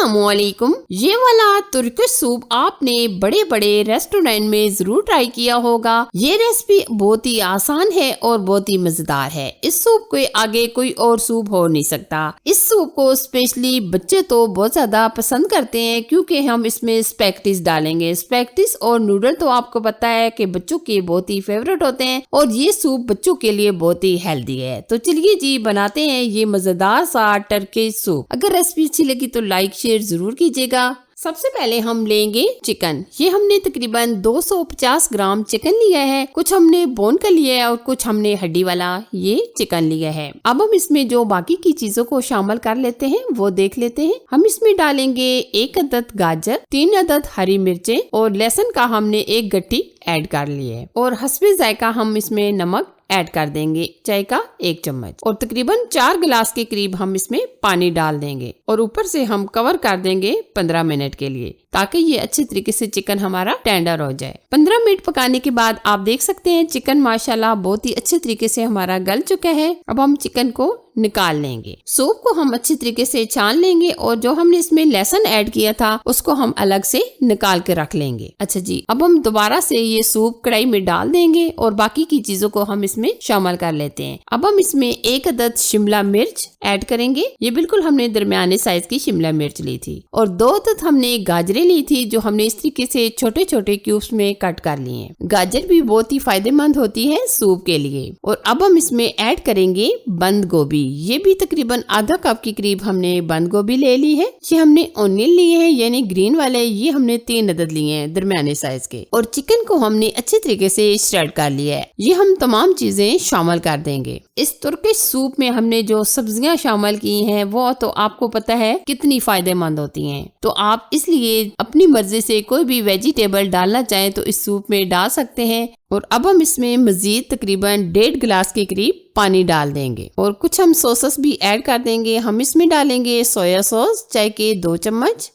अस्सलामुअलैकुम। ये वाला तुर्किश सूप आपने बड़े बड़े रेस्टोरेंट में जरूर ट्राई किया होगा। ये रेसिपी बहुत ही आसान है और बहुत ही मजेदार है। इस सूप के आगे कोई और सूप हो नहीं सकता। इस सूप को स्पेशली बच्चे तो बहुत ज्यादा पसंद करते हैं क्योंकि हम इसमें स्पैगेटीज डालेंगे। स्पैगेटीज और नूडल तो आपको पता है कि बच्चों के बहुत ही फेवरेट होते हैं और ये सूप बच्चों के लिए बहुत ही हेल्दी है। तो चलिए जी बनाते हैं ये मजेदार सा टर्किश सूप। अगर रेसिपी अच्छी लगी तो लाइक शेयर जरूर कीजिएगा। सबसे पहले हम लेंगे चिकन। ये हमने तकरीबन 250 ग्राम चिकन लिया है। कुछ हमने बोन का लिया है और कुछ हमने हड्डी वाला ये चिकन लिया है। अब हम इसमें जो बाकी की चीजों को शामिल कर लेते हैं वो देख लेते हैं। हम इसमें डालेंगे 1 अदद गाजर, 3 अदद हरी मिर्चें और लहसुन का हमने 1 गट्टी ऐड कर लिया है और हस्बे जायका हम इसमें नमक ऐड कर देंगे, चाय का 1 चम्मच और तकरीबन 4 गिलास के करीब हम इसमें पानी डाल देंगे और ऊपर से हम कवर कर देंगे 15 मिनट के लिए ताकि ये अच्छे तरीके से चिकन हमारा टेंडर हो जाए। 15 मिनट पकाने के बाद आप देख सकते हैं चिकन माशाल्लाह बहुत ही अच्छे तरीके से हमारा गल चुका है। अब हम चिकन को निकाल लेंगे। सूप को हम अच्छी तरीके से छान लेंगे और जो हमने इसमें लहसुन ऐड किया था उसको हम अलग से निकाल के रख लेंगे। अच्छा जी, अब हम दोबारा से ये सूप कढ़ाई में डाल देंगे और बाकी की चीजों को हम इसमें शामिल कर लेते हैं। अब हम इसमें 1 अदद शिमला मिर्च ऐड करेंगे। ये बिल्कुल हमने दरमियाने साइज की शिमला मिर्च ली थी और 2 अदद हमने गाजरें ली थी जो हमने इस तरीके से छोटे छोटे क्यूब्स में कट कर लिए हैं। गाजर भी बहुत ही फायदेमंद होती है सूप के लिए। और अब हम इसमें ऐड करेंगे बंद गोभी। ये भी तकरीबन आधा कप के करीब हमने बंद गोभी ले ली है। ये हमने ओनियन लिए हैं यानी ग्रीन वाले, ये हमने 3 अदद लिए हैं दरमियाने साइज के। और चिकन को हमने अच्छे तरीके से श्रेड कर लिया है। ये हम तमाम चीजें शामिल कर देंगे। इस तुर्किश सूप में हमने जो सब्जियां शामिल की हैं वो तो आपको पता है कितनी फायदेमंद होती हैं। तो आप इसलिए अपनी मर्जी से कोई भी वेजिटेबल डालना चाहें तो इस सूप में डाल सकते हैं। और अब हम इसमें मजीद तकरीबन 1.5 गिलास के करीब पानी डाल देंगे और कुछ हम सॉसेस भी ऐड कर देंगे। हम इसमें डालेंगे सोया सॉस चाय के 2 चम्मच,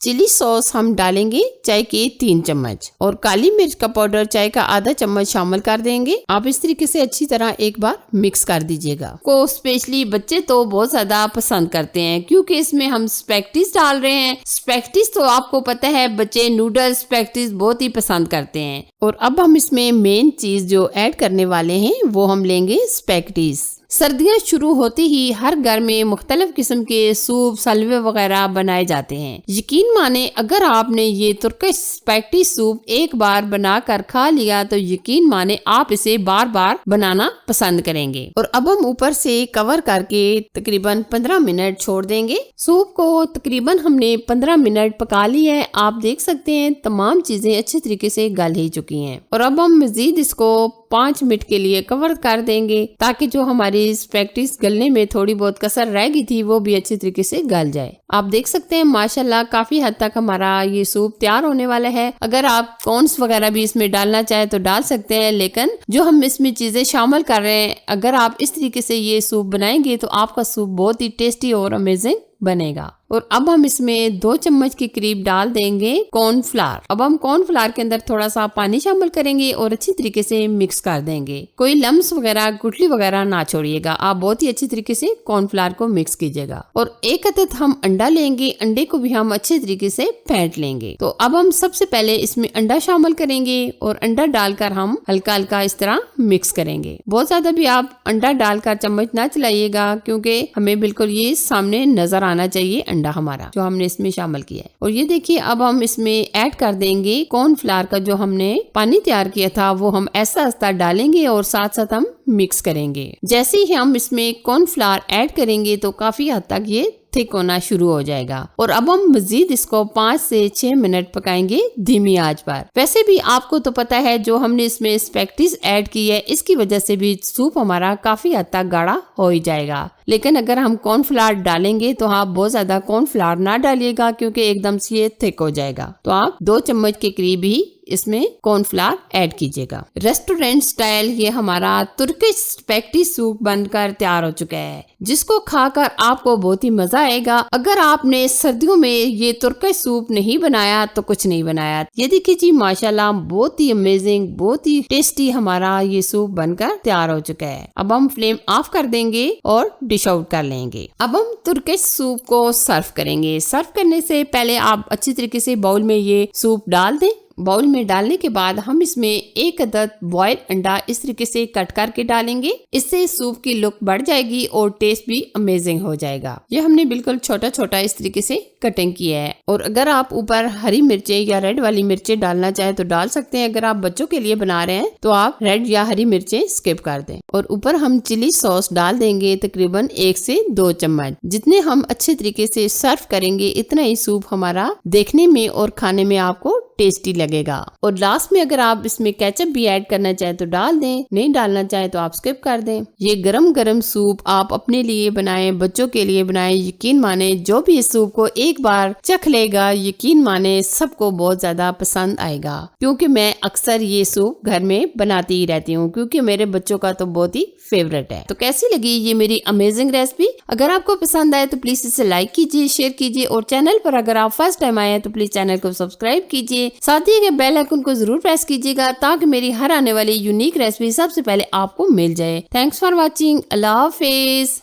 चिली सॉस हम डालेंगे चाय के 3 चम्मच और काली मिर्च का पाउडर चाय का आधा चम्मच शामिल कर देंगे। आप इस तरीके से अच्छी तरह एक बार मिक्स कर दीजिएगा। को स्पेशली बच्चे तो बहुत ज्यादा पसंद करते हैं क्योंकि इसमें हम स्पैगेटीज डाल रहे हैं। स्पैगेटीज तो आपको पता है बच्चे नूडल्स स्पैगेटीज बहुत ही पसंद करते हैं। और अब हम इसमें मेन चीज जो ऐड करने वाले हैं वो हम लेंगे स्पैगेटीज। सर्दियां शुरू होते ही हर घर में मुख्तलिफ किस्म के सूप सलवे वगैरह बनाए जाते हैं। यकीन माने अगर आपने ये तुर्किश स्पैगेटी सूप एक बार बनाकर खा लिया तो यकीन माने आप इसे बार बार बनाना पसंद करेंगे। और अब हम ऊपर से कवर करके तकरीबन 15 मिनट छोड़ देंगे। सूप को तकरीबन हमने 15 मिनट पका लिया है। आप देख सकते हैं तमाम चीजें अच्छे तरीके से गल ही चुकी हैं। और अब हम मजीद इसको 5 मिनट के लिए कवर कर देंगे ताकि जो हमारी स्पैगेटीज गलने में थोड़ी बहुत कसर रह गई थी वो भी अच्छे तरीके से गल जाए। आप देख सकते हैं माशाल्लाह काफी हद तक हमारा ये सूप तैयार होने वाला है। अगर आप कॉर्न्स वगैरह भी इसमें डालना चाहे तो डाल सकते हैं, लेकिन जो हम इसमें चीजें शामिल कर रहे हैं अगर आप इस तरीके से ये सूप बनाएंगे तो आपका सूप बहुत ही टेस्टी और अमेजिंग बनेगा। और अब हम इसमें 2 चम्मच के करीब डाल देंगे कॉर्नफ्लावर। अब हम कॉर्नफ्लावर के अंदर थोड़ा सा पानी शामिल करेंगे और अच्छी तरीके से मिक्स कर देंगे। कोई लम्स वगैरह गुठली वगैरह ना छोड़िएगा। आप बहुत ही अच्छी तरीके से कॉर्नफ्लावर को मिक्स कीजिएगा। और 1 अदद हम अंडा लेंगे। अंडे को भी हम अच्छे तरीके से फेंट लेंगे। तो अब हम सबसे पहले इसमें अंडा शामिल करेंगे और अंडा डालकर हम हल्का हल्का इस तरह मिक्स करेंगे। बहुत ज्यादा भी आप अंडा डालकर चम्मच ना चलाइएगा क्योंकि हमें बिल्कुल ये सामने नजर आना चाहिए अंडा हमारा जो हमने इसमें शामिल किया है। और ये देखिए अब हम इसमें ऐड कर देंगे कॉर्नफ्लावर का जो हमने पानी तैयार किया था वो हम ऐसा ऐसा डालेंगे और साथ साथ हम मिक्स करेंगे। जैसे ही हम इसमें कॉर्नफ्लावर ऐड करेंगे तो काफी हद तक ये थिक होना शुरू हो जाएगा। और अब हम मजीद इसको 5 से 6 मिनट पकाएंगे धीमी आंच पर। वैसे भी आपको तो पता है जो हमने इसमें स्पैगेटीज ऐड की है इसकी वजह से भी सूप हमारा काफी हद तक गाढ़ा हो ही जाएगा। लेकिन अगर हम कॉर्नफ्लावर डालेंगे तो आप बहुत ज्यादा कॉर्नफ्लावर ना डालिएगा क्योंकि एकदम से ये थिक हो जाएगा। तो आप 2 चम्मच के करीब ही इसमें कॉर्नफ्लावर ऐड कीजिएगा। रेस्टोरेंट स्टाइल ये हमारा तुर्किश स्पैगेटी सूप बनकर तैयार हो चुका है, जिसको खाकर आपको बहुत ही मजा आएगा। अगर आपने सर्दियों में ये तुर्किश सूप नहीं बनाया तो कुछ नहीं बनाया। ये देखिए जी, माशाल्लाह बहुत ही अमेजिंग, बहुत ही टेस्टी हमारा ये सूप बनकर तैयार हो चुका है। अब हम फ्लेम ऑफ कर देंगे और डिश आउट कर लेंगे। अब हम तुर्किश सूप को सर्व करेंगे। सर्व करने से पहले आप अच्छी तरीके से बाउल में ये सूप डाल दें। बाउल में डालने के बाद हम इसमें 1 अदद बॉइल्ड अंडा इस तरीके से कट करके डालेंगे। इससे सूप की लुक बढ़ जाएगी और टेस्ट भी अमेजिंग हो जाएगा। ये हमने बिल्कुल छोटा छोटा इस तरीके से कटिंग किया है। और अगर आप ऊपर हरी मिर्चें या रेड वाली मिर्चें डालना चाहें तो डाल सकते हैं। अगर आप बच्चों के लिए बना रहे हैं तो आप रेड या हरी मिर्चें स्किप कर दें। और ऊपर हम चिली सॉस डाल देंगे, तकरीबन 1 से 2 चम्मच। जितने हम अच्छे तरीके से सर्व करेंगे इतना ही सूप हमारा देखने में और खाने में आपको टेस्टी लगेगा। और लास्ट में अगर आप इसमें केचप भी ऐड करना चाहें तो डाल दें, नहीं डालना चाहें तो आप स्किप कर दें। ये गरम गरम सूप आप अपने लिए बनाएं, बच्चों के लिए बनाएं। यकीन माने जो भी इस सूप को एक बार चख लेगा, यकीन माने सबको बहुत ज्यादा पसंद आएगा। क्योंकि मैं अक्सर ये सूप घर में बनाती ही रहती हूँ, क्योंकि मेरे बच्चों का तो बहुत ही फेवरेट है। तो कैसी लगी ये मेरी अमेजिंग रेसिपी? अगर आपको पसंद आए तो प्लीज इसे लाइक कीजिए, शेयर कीजिए और चैनल पर अगर आप फर्स्ट टाइम आए हैं तो प्लीज चैनल को सब्सक्राइब कीजिए। साथ ही बेल आइकन को जरूर प्रेस कीजिएगा ताकि मेरी हर आने वाली यूनिक रेसिपी सबसे पहले आपको मिल जाए। Thanks for watching. Allah Hafiz.